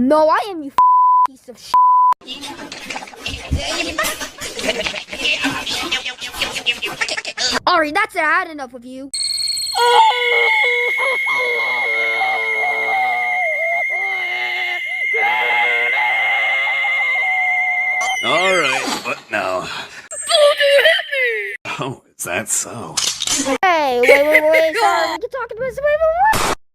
No, I am, you piece of shit. Ari, that's it. I had enough of you. All right, what now? Oh, is that so? Hey, wait, sorry, we can talk about this. Wait.